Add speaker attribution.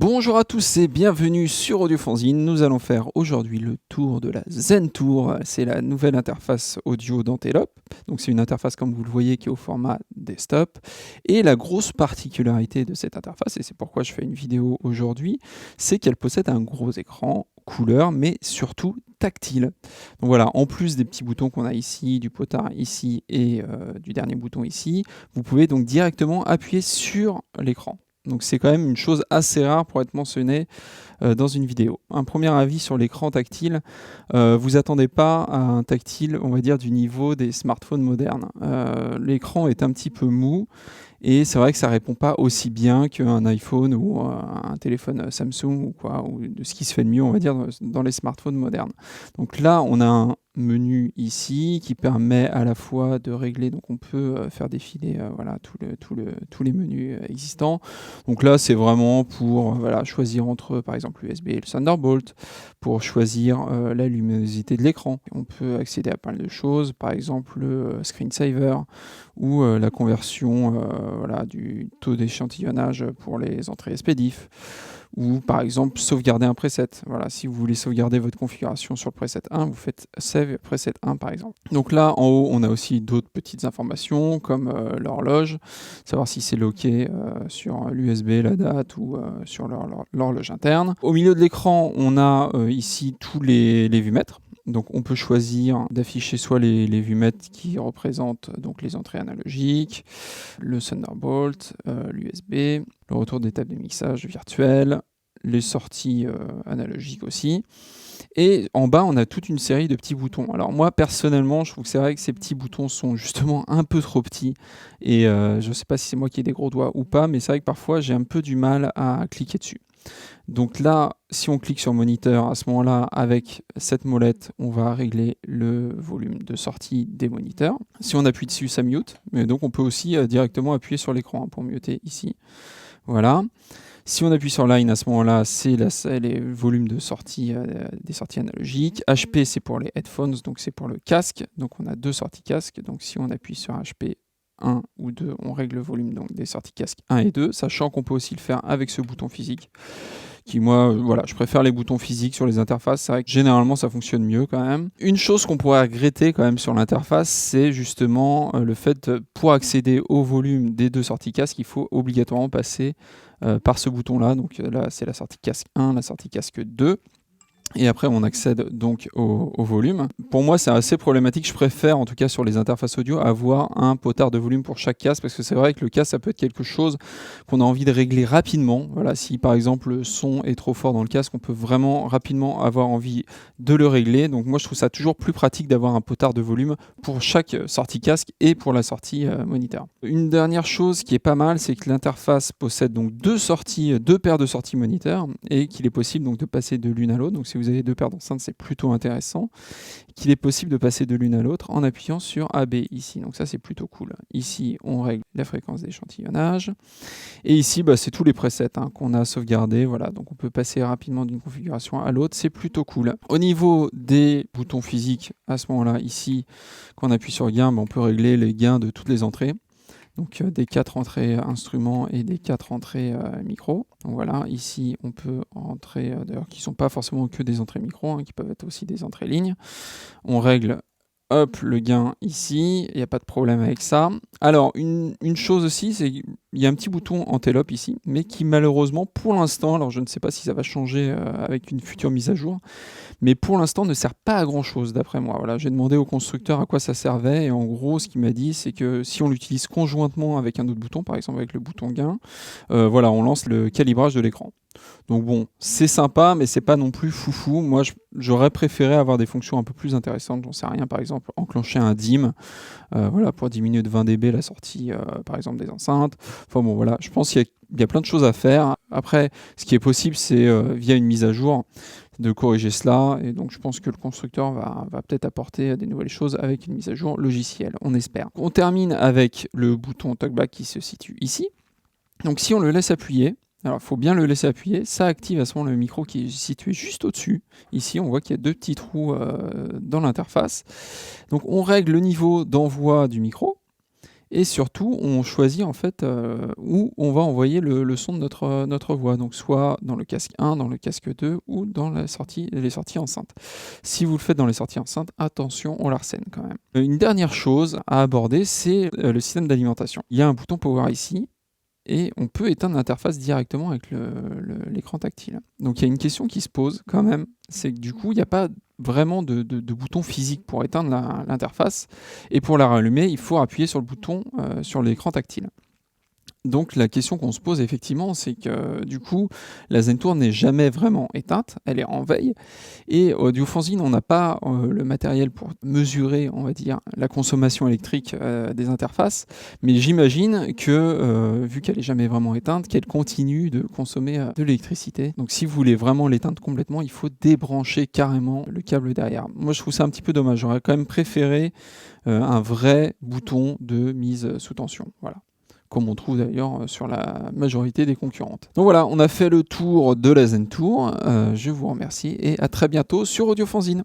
Speaker 1: Bonjour à tous et bienvenue sur Audiofanzine. Nous allons faire aujourd'hui le tour de la Zentour. C'est la nouvelle interface audio d'Antelope. Donc c'est une interface comme vous le voyez qui est au format desktop. Et la grosse particularité de cette interface, et c'est pourquoi je fais une vidéo aujourd'hui, c'est qu'elle possède un gros écran couleur mais surtout tactile. Donc voilà, en plus des petits boutons qu'on a ici, du potard ici et du dernier bouton ici, vous pouvez donc directement appuyer sur l'écran. Donc c'est quand même une chose assez rare pour être mentionné dans une vidéo. Un premier avis sur l'écran tactile, vous attendez pas à un tactile, on va dire, du niveau des smartphones modernes. L'écran est un petit peu mou et c'est vrai que ça répond pas aussi bien qu'un iPhone ou un téléphone Samsung ou quoi, ou de ce qui se fait de mieux, on va dire, dans les smartphones modernes. Donc là, on a un menu ici qui permet à la fois de régler, donc on peut faire défiler voilà, tous les menus existants. Donc là, c'est vraiment pour voilà, choisir entre, par exemple, l'USB et le Thunderbolt, pour choisir la luminosité de l'écran. On peut accéder à pas mal de choses, par exemple le screensaver ou la conversion voilà, du taux d'échantillonnage pour les entrées SPDIF, ou par exemple sauvegarder un preset. Voilà, si vous voulez sauvegarder votre configuration sur le preset 1, vous faites save preset 1 par exemple. Donc là en haut on a aussi d'autres petites informations comme l'horloge, savoir si c'est locké sur l'USB, la date ou sur l'horloge interne. Au milieu de l'écran on a ici tous les vumètres. Donc on peut choisir d'afficher soit les vumètres qui représentent donc les entrées analogiques, le Thunderbolt, l'USB, le retour des tables de mixage virtuelles, les sorties analogiques aussi. Et en bas, on a toute une série de petits boutons. Alors moi, personnellement, je trouve que c'est vrai que ces petits boutons sont justement un peu trop petits. Et je ne sais pas si c'est moi qui ai des gros doigts ou pas, mais c'est vrai que parfois, j'ai un peu du mal à cliquer dessus. Donc là, si on clique sur moniteur, à ce moment-là, avec cette molette, on va régler le volume de sortie des moniteurs. Si on appuie dessus, ça mute. Mais donc on peut aussi directement appuyer sur l'écran pour muter ici. Voilà. Si on appuie sur Line, à ce moment-là, c'est les volumes de sortie, des sorties analogiques. HP, c'est pour les headphones, donc c'est pour le casque. Donc on a deux sorties casque. Donc si on appuie sur HP 1 ou 2, on règle le volume donc, des sorties casque 1 et 2, sachant qu'on peut aussi le faire avec ce bouton physique. Qui moi, voilà, je préfère les boutons physiques sur les interfaces, c'est vrai que généralement ça fonctionne mieux quand même. Une chose qu'on pourrait regretter quand même sur l'interface, c'est justement le fait, pour accéder au volume des deux sorties casque, il faut obligatoirement passer par ce bouton-là. Donc là, c'est la sortie casque 1, la sortie casque 2. Et après, on accède donc au volume. Pour moi, c'est assez problématique. Je préfère, en tout cas sur les interfaces audio, avoir un potard de volume pour chaque casque, parce que c'est vrai que le casque, ça peut être quelque chose qu'on a envie de régler rapidement. Voilà, si par exemple le son est trop fort dans le casque, on peut vraiment rapidement avoir envie de le régler. Donc moi, je trouve ça toujours plus pratique d'avoir un potard de volume pour chaque sortie casque et pour la sortie moniteur. Une dernière chose qui est pas mal, c'est que l'interface possède donc deux paires de sorties moniteur, et qu'il est possible donc de passer de l'une à l'autre. Donc si vous avez deux paires d'enceintes, c'est plutôt intéressant. Qu'il est possible de passer de l'une à l'autre en appuyant sur AB ici. Donc ça, c'est plutôt cool. Ici, on règle la fréquence d'échantillonnage. Et ici, c'est tous les presets qu'on a sauvegardés. Voilà, donc on peut passer rapidement d'une configuration à l'autre. C'est plutôt cool. Au niveau des boutons physiques, à ce moment-là, ici, quand on appuie sur gain, on peut régler les gains de toutes les entrées. Donc des 4 entrées instruments et des 4 entrées micro. Donc voilà, ici on peut entrer, d'ailleurs qui ne sont pas forcément que des entrées micro, qui peuvent être aussi des entrées lignes. On règle hop, le gain ici, il n'y a pas de problème avec ça. Alors une chose aussi, c'est qu'il y a un petit bouton Antelope ici, mais qui malheureusement pour l'instant, alors je ne sais pas si ça va changer avec une future mise à jour, mais pour l'instant ne sert pas à grand chose d'après moi. Voilà, j'ai demandé au constructeur à quoi ça servait, et en gros ce qu'il m'a dit c'est que si on l'utilise conjointement avec un autre bouton, par exemple avec le bouton gain, voilà, on lance le calibrage de l'écran. Donc bon, c'est sympa, mais c'est pas non plus foufou. Moi, j'aurais préféré avoir des fonctions un peu plus intéressantes. J'en sais rien, par exemple, enclencher un dim, voilà, pour diminuer de 20 dB la sortie, par exemple, des enceintes. Enfin bon, voilà, je pense qu'il y a plein de choses à faire. Après, ce qui est possible, c'est via une mise à jour de corriger cela. Et donc, je pense que le constructeur va peut-être apporter des nouvelles choses avec une mise à jour logicielle, on espère. On termine avec le bouton TalkBack qui se situe ici. Donc, si on le laisse appuyer, alors, il faut bien le laisser appuyer. Ça active à ce moment le micro qui est situé juste au-dessus. Ici, on voit qu'il y a deux petits trous dans l'interface. Donc, on règle le niveau d'envoi du micro. Et surtout, on choisit en fait où on va envoyer le son de notre voix. Donc soit dans le casque 1, dans le casque 2 ou dans les sorties enceintes. Si vous le faites dans les sorties enceintes, attention, on l'arsène quand même. Une dernière chose à aborder, c'est le système d'alimentation. Il y a un bouton Power ici, et on peut éteindre l'interface directement avec l'écran tactile. Donc il y a une question qui se pose quand même, c'est que du coup il n'y a pas vraiment de bouton physique pour éteindre l'interface, et pour la rallumer il faut appuyer sur le bouton sur l'écran tactile. Donc la question qu'on se pose effectivement, c'est que du coup, la Zentour n'est jamais vraiment éteinte, elle est en veille. Et Audiofanzine, on n'a pas le matériel pour mesurer, on va dire, la consommation électrique des interfaces, mais j'imagine que, vu qu'elle n'est jamais vraiment éteinte, qu'elle continue de consommer de l'électricité. Donc si vous voulez vraiment l'éteindre complètement, il faut débrancher carrément le câble derrière. Moi je trouve ça un petit peu dommage, j'aurais quand même préféré un vrai bouton de mise sous tension. Voilà, comme on trouve d'ailleurs sur la majorité des concurrentes. Donc voilà, on a fait le tour de la Zentour. Je vous remercie et à très bientôt sur Audiofanzine.